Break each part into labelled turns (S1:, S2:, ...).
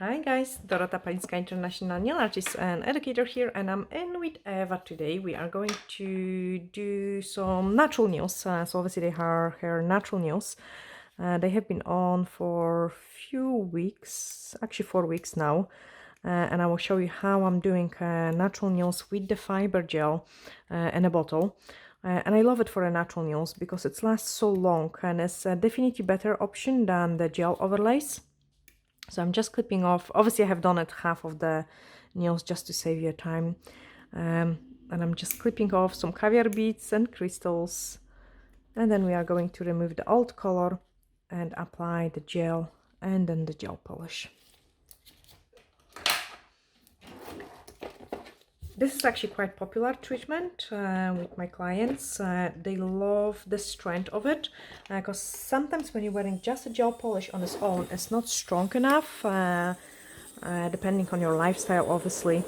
S1: Hi guys, Dorota, Palicka, International Nail Artist and Educator here, and I'm in with Eva today. We are going to do some natural nails. So obviously they are her natural nails. They have been on for a few weeks, actually 4 weeks now. And I will show you how I'm doing natural nails with the fiber gel in a bottle. And I love it for the natural nails because it lasts so long and it's a definitely better option than the gel overlays. So I'm just clipping off. Obviously I have done it half of the nails just to save you time. And I'm just clipping off some caviar beads and crystals. And then we are going to remove the old color and apply the gel and then the gel polish. This is actually quite popular treatment with my clients. They love the strength of it because sometimes when you're wearing just a gel polish on its own, it's not strong enough, depending on your lifestyle, obviously.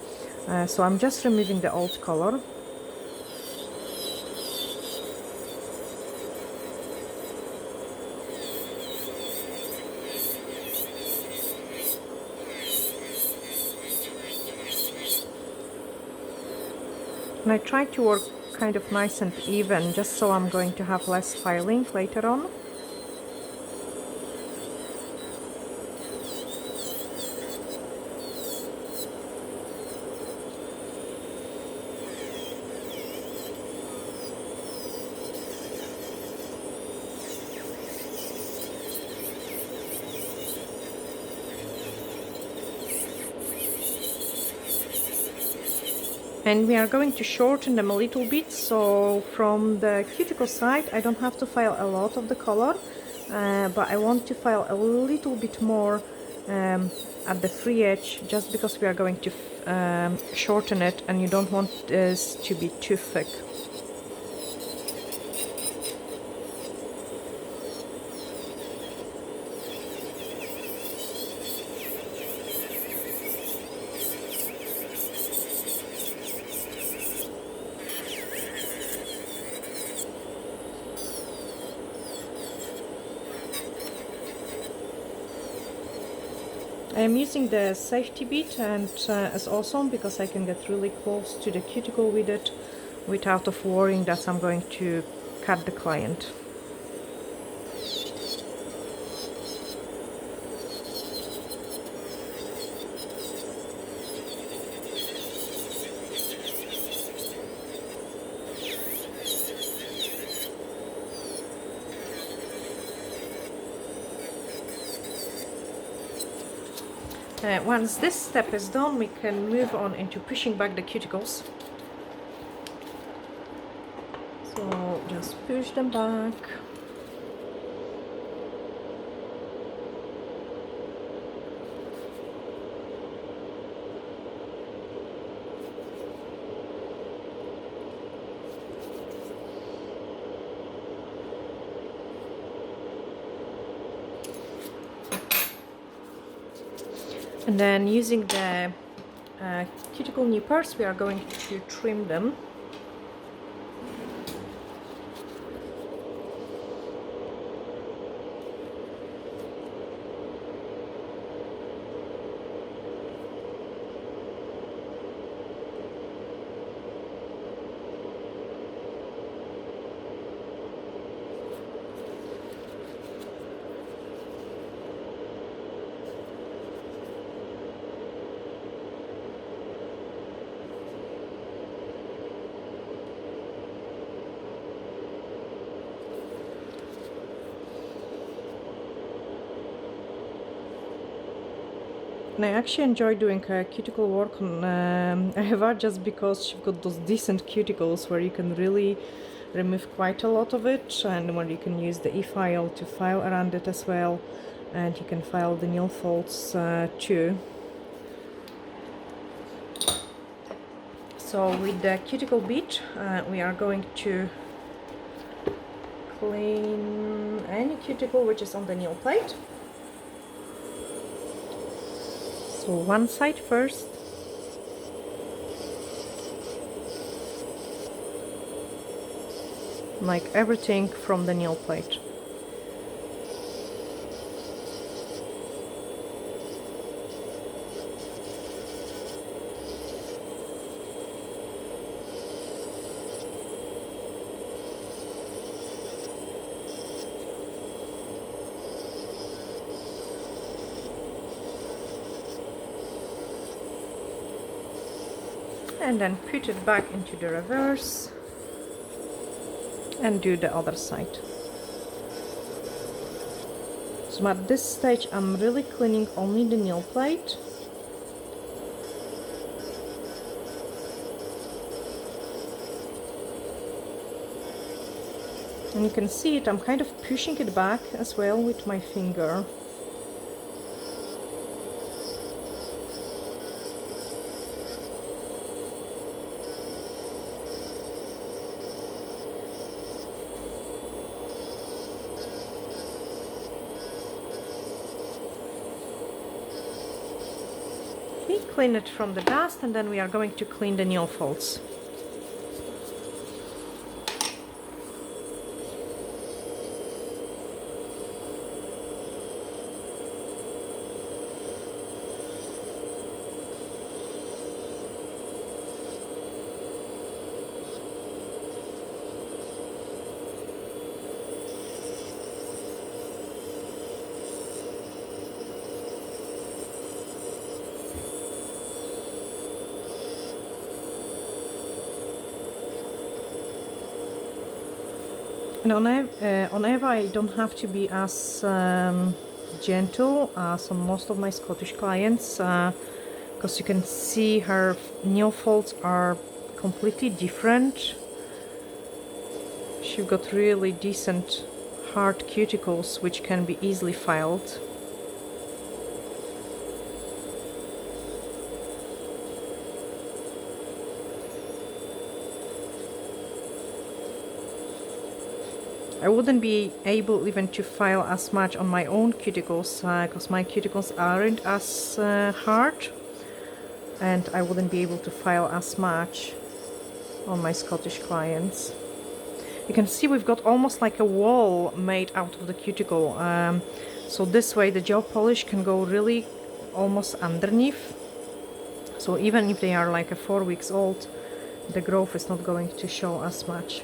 S1: So I'm just removing the old color. And I try to work kind of nice and even, just so I'm going to have less filing later on. And we are going to shorten them a little bit, so from the cuticle side I don't have to file a lot of the color, but I want to file a little bit more at the free edge, just because we are going to shorten it and you don't want this to be too thick. I am using the safety bit, and it's awesome because I can get really close to the cuticle with it without of worrying that I'm going to cut the client. Once this step is done, we can move on into pushing back the cuticles. So just push them back. And then using the cuticle nippers, we are going to trim them. And I actually enjoy doing cuticle work on Eva, just because she's got those decent cuticles where you can really remove quite a lot of it, and where you can use the e-file to file around it as well, and you can file the nail folds too. So with the cuticle bit, we are going to clean any cuticle which is on the nail plate. So one side first. Like everything from the nail plate. And then put it back into the reverse and do the other side. So at this stage I'm really cleaning only the nail plate. And you can see it, I'm kind of pushing it back as well with my finger. We clean it from the dust, and then we are going to clean the nail folds. And on Eva I don't have to be as gentle as on most of my Scottish clients, because you can see her nail folds are completely different. She's got really decent hard cuticles which can be easily filed. I wouldn't be able even to file as much on my own cuticles, because my cuticles aren't as hard, and I wouldn't be able to file as much on my Scottish clients. You can see we've got almost like a wall made out of the cuticle, so this way the gel polish can go really almost underneath, so even if they are like 4 weeks old, the growth is not going to show as much.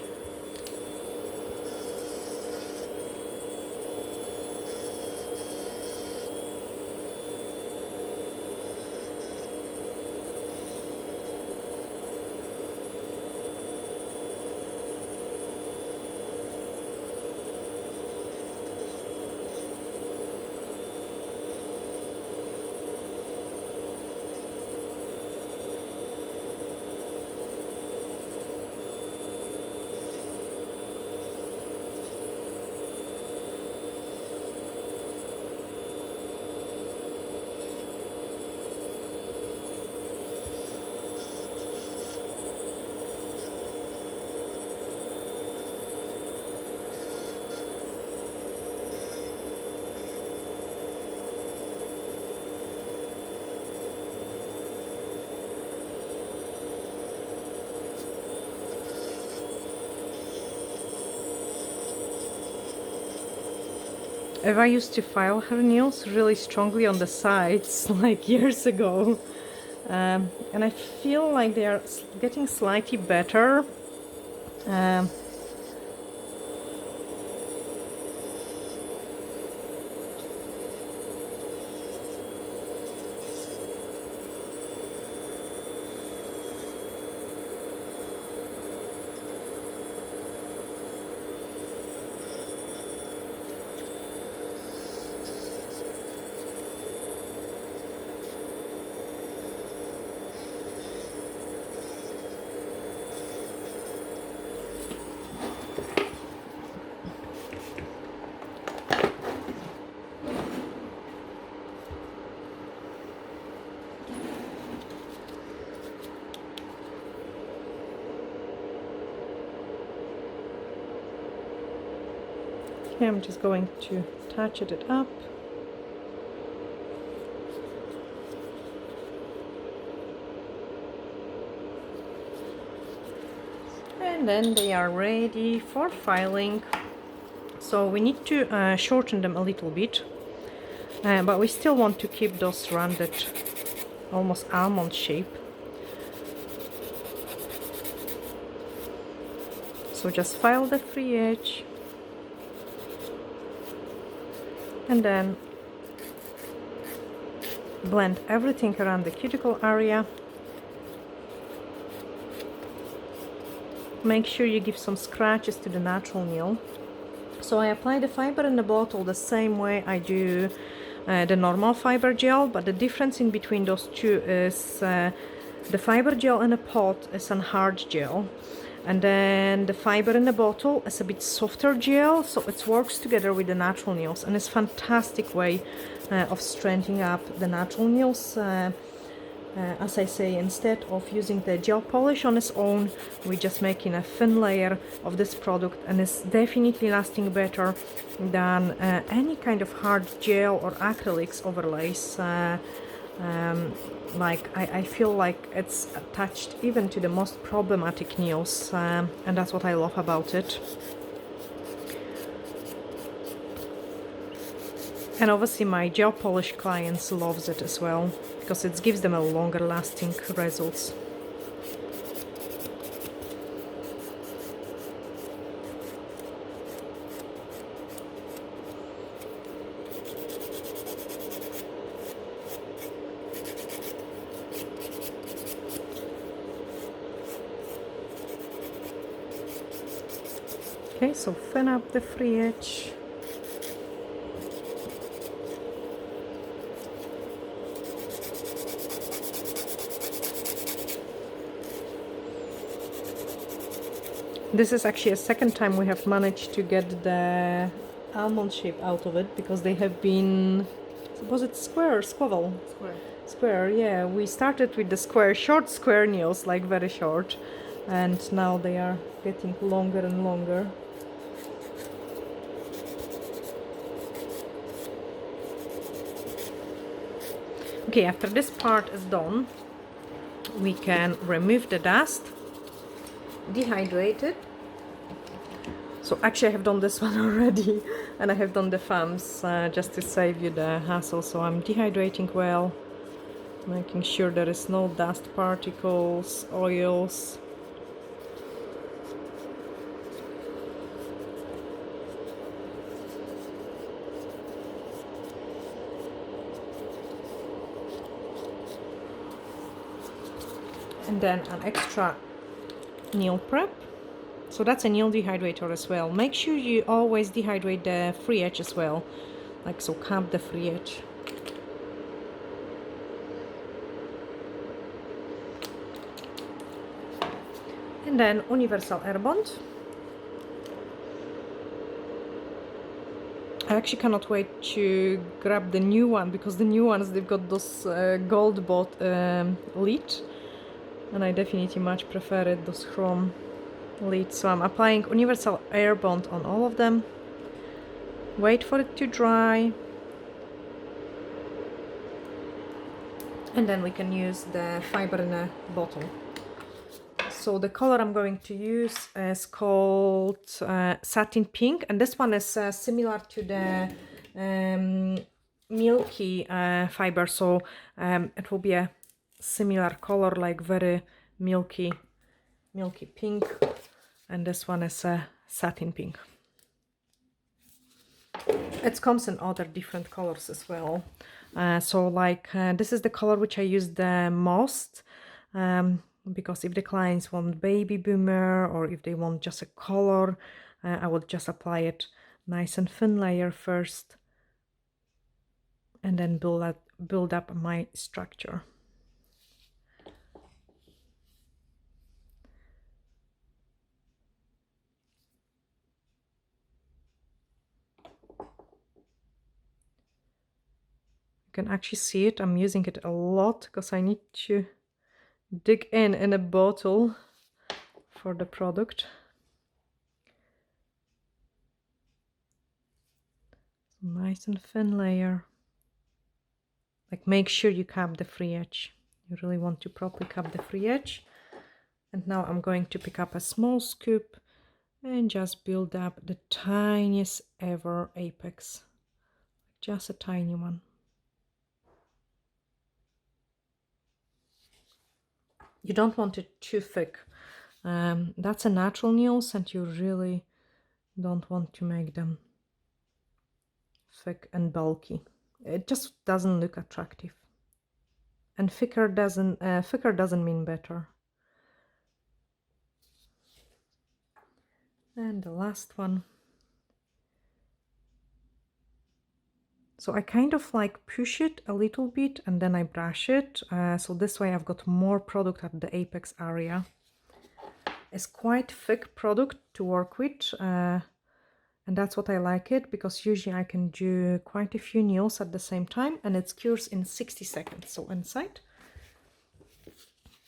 S1: Eva used to file her nails really strongly on the sides, like years ago, and I feel like they are getting slightly better. Okay, I'm just going to touch it up. And then they are ready for filing. So we need to shorten them a little bit, but we still want to keep those rounded, almost almond shape. So just file the free edge, and then blend everything around the cuticle area. make sure you give some scratches to the natural nail. So I apply the fiber in the bottle the same way I do the normal fiber gel, but the difference in between those two is the fiber gel in a pot is a hard gel, and then the fiber in the bottle is a bit softer gel, so it works together with the natural nails, and it's a fantastic way of strengthening up the natural nails. As I say, instead of using the gel polish on its own, we're just making a thin layer of this product, and it's definitely lasting better than any kind of hard gel or acrylics overlays. Like I feel like it's attached even to the most problematic nails, and that's what I love about it. And obviously my gel polish clients loves it as well, because it gives them a longer lasting results. Okay, so thin up the free edge. This is actually a second time we have managed to get the almond shape out of it, because they have been, was it square or squabble? Square, yeah. We started with the short square nails, like very short, and now they are getting longer and longer. Okay, after this part is done, we can remove the dust, dehydrate it. So actually I have done this one already, and I have done the thumbs just to save you the hassle. So I'm dehydrating well, making sure there is no dust particles, oils. And then an extra nail prep. So that's a nail dehydrator as well. Make sure you always dehydrate the free edge as well. Like so, cap the free edge. And then Universal Air Bond. I actually cannot wait to grab the new one, because the new ones, they've got those gold lid. And I definitely much prefer it, those chrome lids. So I'm applying Universal Air Bond on all of them. Wait for it to dry. And then we can use the fiber in a bottle. So the color I'm going to use is called Satin Pink. And this one is similar to the milky fiber. So it will be a similar color, like very milky pink, and this one is a satin pink. It comes in other different colors as well. So like this is the color which I use the most, because if the clients want baby boomer, or if they want just a color, I would just apply it nice and thin layer first, and then build up my structure. You can actually see it. I'm using it a lot because I need to dig in a bottle for the product. Nice and thin layer. Like, make sure you cap the free edge. You really want to properly cap the free edge. And now I'm going to pick up a small scoop and just build up the tiniest ever apex. Just a tiny one. You don't want it too thick. That's a natural nails, and you really don't want to make them thick and bulky. It just doesn't look attractive. And thicker doesn't mean better. And the last one. So I kind of like push it a little bit and then I brush it. So this way I've got more product at the apex area. It's quite thick product to work with. And that's what I like it, because usually I can do quite a few nails at the same time and it cures in 60 seconds. So inside.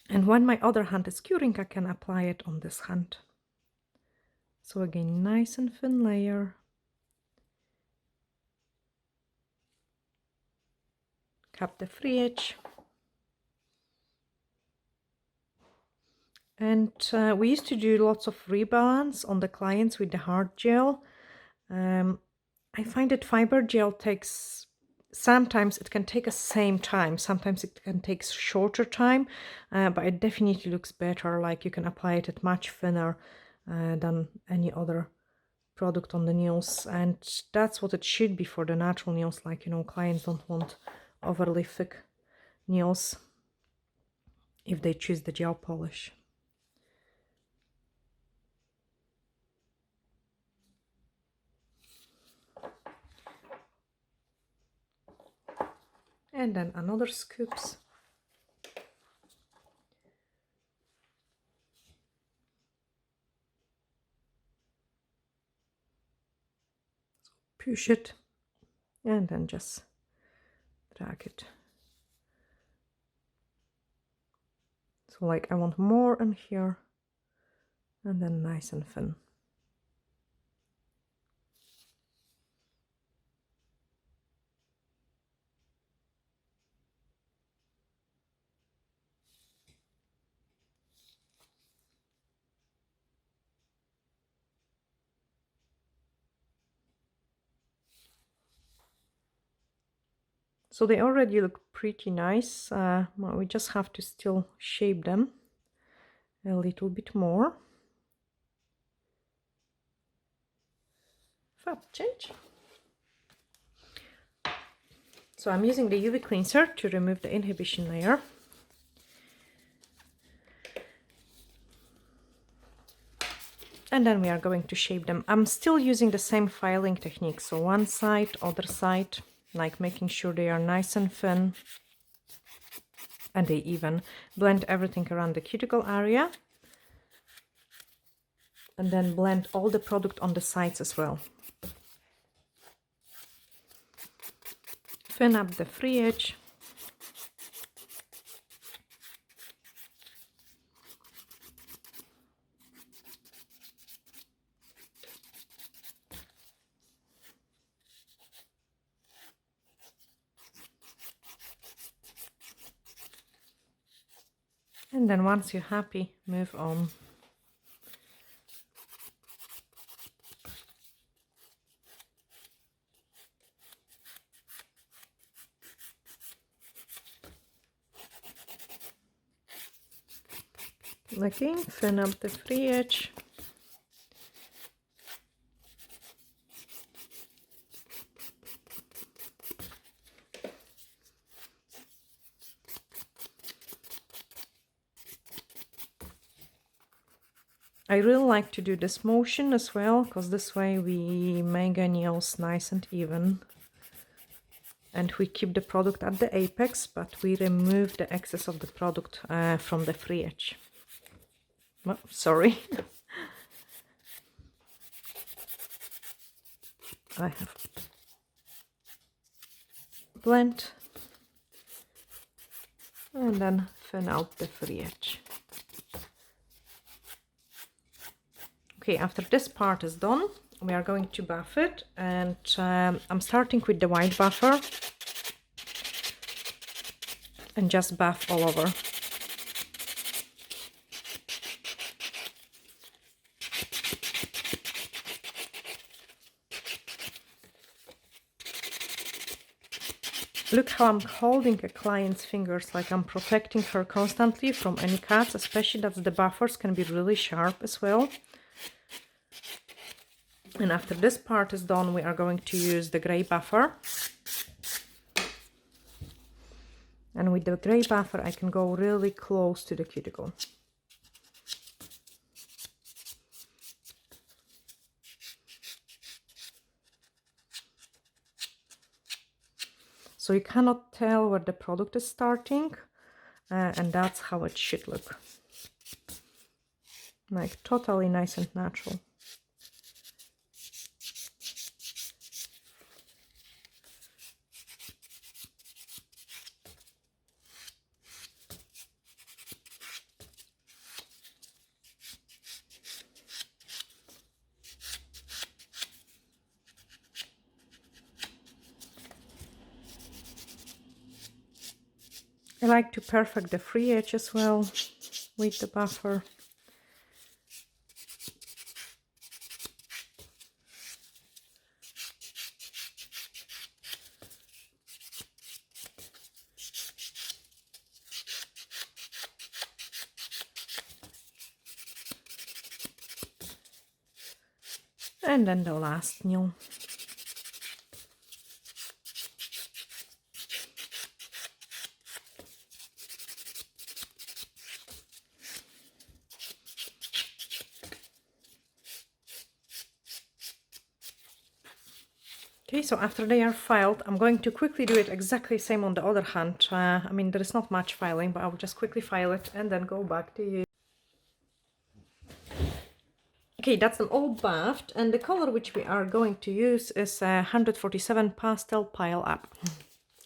S1: And when my other hand is curing, I can apply it on this hand. So again, nice and thin layer. Cap the free edge. And we used to do lots of rebalance on the clients with the hard gel. I find that fiber gel takes, sometimes it can take the same time, sometimes it can take shorter time, but it definitely looks better, like you can apply it at much thinner than any other product on the nails, and that's what it should be for the natural nails. Like, you know, clients don't want overly thick nails if they choose the gel polish. And then another scoops. Push it and then just drag it. So like I want more in here and then nice and thin. So they already look pretty nice. Well, we just have to still shape them a little bit more. Fab change. So I'm using the UV cleanser to remove the inhibition layer. And then we are going to shape them. I'm still using the same filing technique. So one side, other side, like making sure they are nice and thin and they even. Blend everything around the cuticle area. And then blend all the product on the sides as well. Thin up the free edge. And then once you're happy, move on. Again, thin up the free edge. I really like to do this motion as well, because this way we make the nails nice and even. And we keep the product at the apex, but we remove the excess of the product from the free edge. Oh, sorry. I have blend. And then thin out the free edge. Okay, after this part is done, we are going to buff it, and I'm starting with the white buffer and just buff all over. Look how I'm holding a client's fingers, like I'm protecting her constantly from any cuts, especially that the buffers can be really sharp as well. And after this part is done, we are going to use the gray buffer. And with the gray buffer, I can go really close to the cuticle. so you cannot tell where the product is starting, and that's how it should look. Like totally nice and natural. I like to perfect the free edge as well with the buffer. And then the last nail. Okay, so after they are filed, I'm going to quickly do it exactly same on the other hand. I mean, there is not much filing, but I will just quickly file it and then go back to you. Okay, that's them all buffed, and the color which we are going to use is 147 Pastel Pile Up.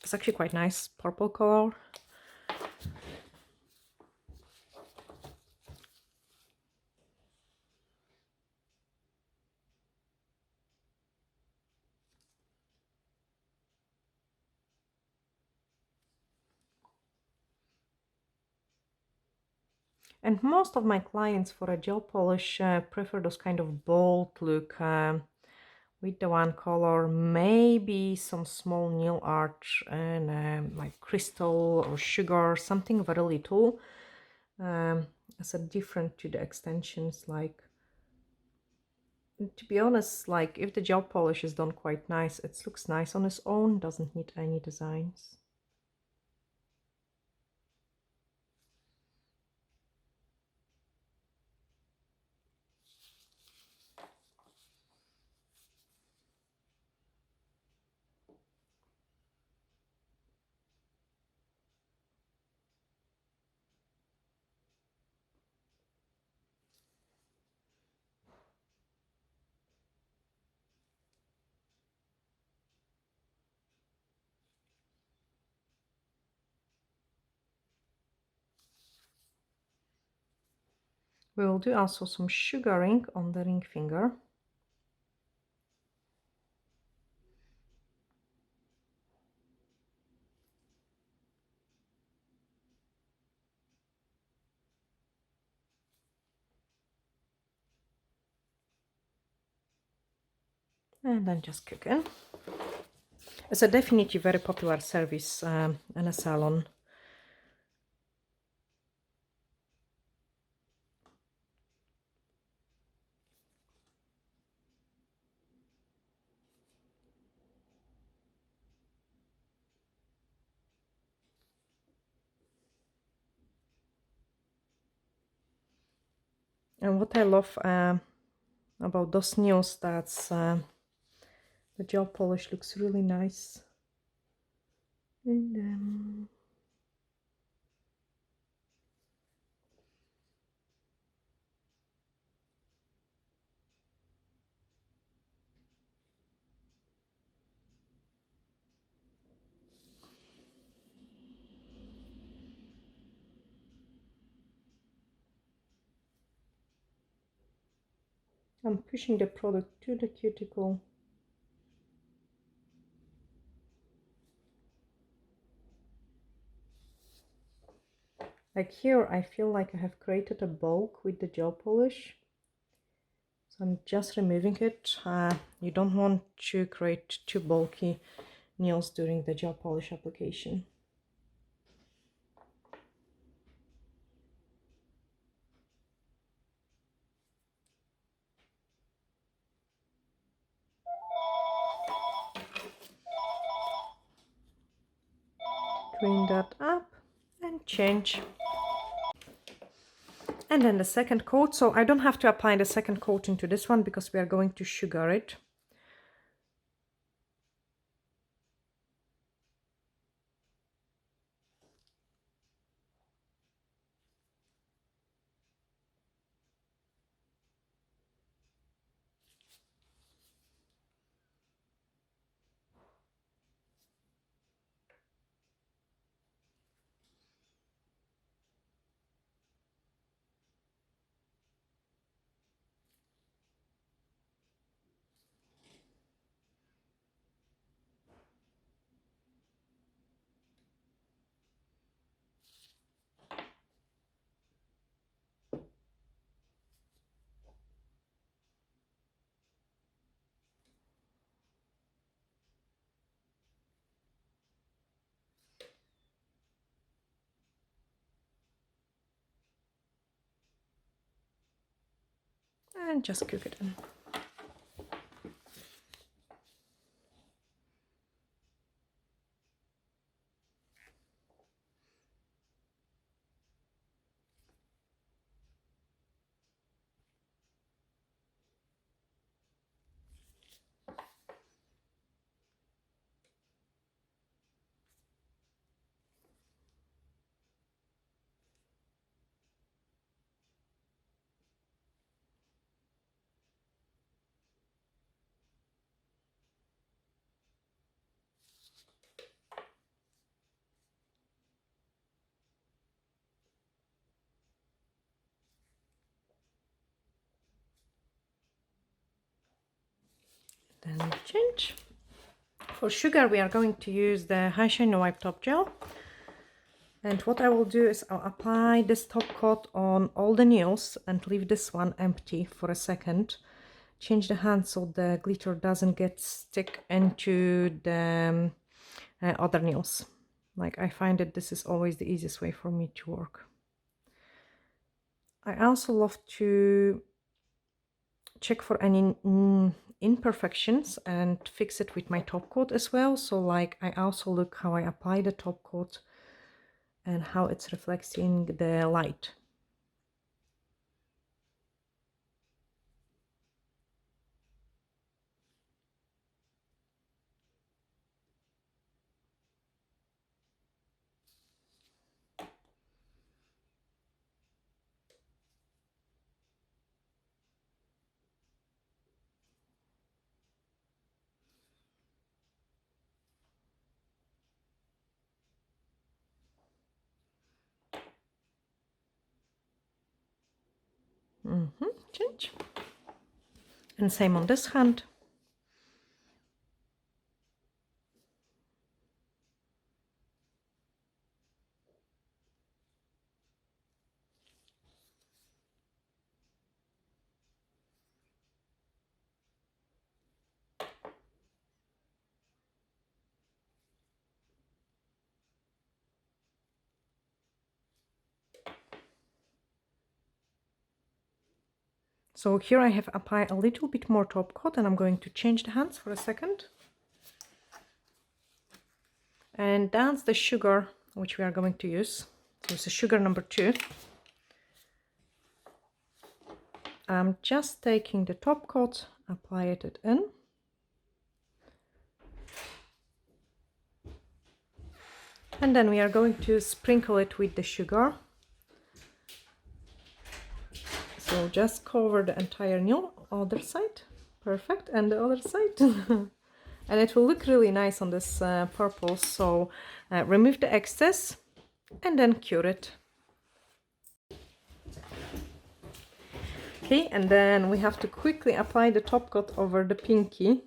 S1: It's actually quite nice, purple color. And most of my clients for a gel polish prefer those kind of bold look with the one color, maybe some small nail art and like crystal or sugar, something very little. As a different to the extensions, like, to be honest, like if the gel polish is done quite nice, it looks nice on its own, doesn't need any designs. We will do also some sugaring on the ring finger. And then just cooking. It's a definitely very popular service in a salon. And what I love about those nails, that's the gel polish looks really nice. And I'm pushing the product to the cuticle. Like here, I feel like I have created a bulk with the gel polish. So I'm just removing it. You don't want to create too bulky nails during the gel polish application. Clean that up and change. And then the second coat. So I don't have to apply the second coat into this one because we are going to sugar it. and just cook it in. Then change. For sugar, we are going to use the High Shine Wipe Top Gel. And what I will do is I'll apply this top coat on all the nails and leave this one empty for a second. Change the hand so the glitter doesn't get stick into the other nails. Like, I find that this is always the easiest way for me to work. I also love to check for any imperfections and fix it with my top coat as well. So like, I also look how I apply the top coat and how it's reflecting the light. Change. And same on this hand. So here I have applied a little bit more top coat, and I'm going to change the hands for a second. And that's the sugar which we are going to use. So it's a sugar number 2. I'm just taking the top coat, apply it in. And then we are going to sprinkle it with the sugar. So just cover the entire nail, other side, perfect, and the other side. And it will look really nice on this purple. So remove the excess and then cure it. Okay, and then we have to quickly apply the top coat over the pinky.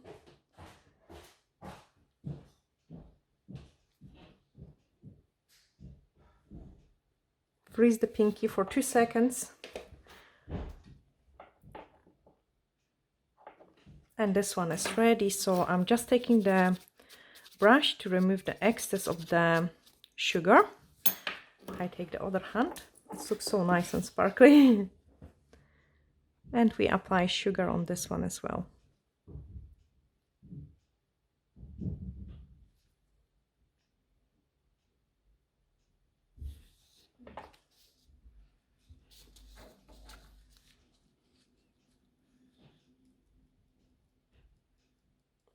S1: Freeze the pinky for 2 seconds. And this one is ready, so I'm just taking the brush to remove the excess of the sugar. I take the other hand. It looks so nice and sparkly. And we apply sugar on this one as well.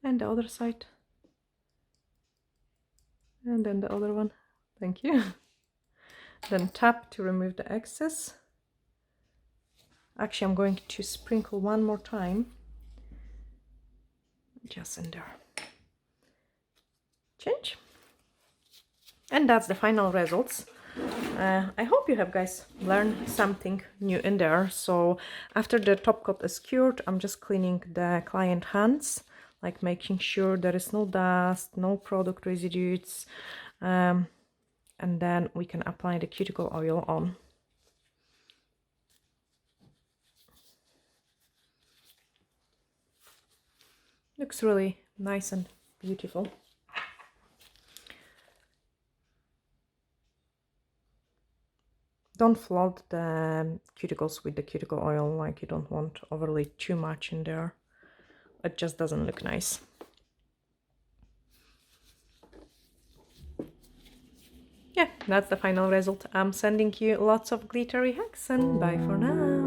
S1: And the other side. And then the other one. Thank you. Then tap to remove the excess. Actually, I'm going to sprinkle one more time. Just in there. Change. And that's the final results. I hope you have guys learned something new in there. So after the top coat is cured, I'm just cleaning the client hands, like making sure there is no dust, no product residues, and then we can apply the cuticle oil on. Looks really nice and beautiful. Don't flood the cuticles with the cuticle oil, like you don't want overly too much in there. It just doesn't look nice. Yeah, that's the final result. I'm sending you lots of glittery hugs and bye for now.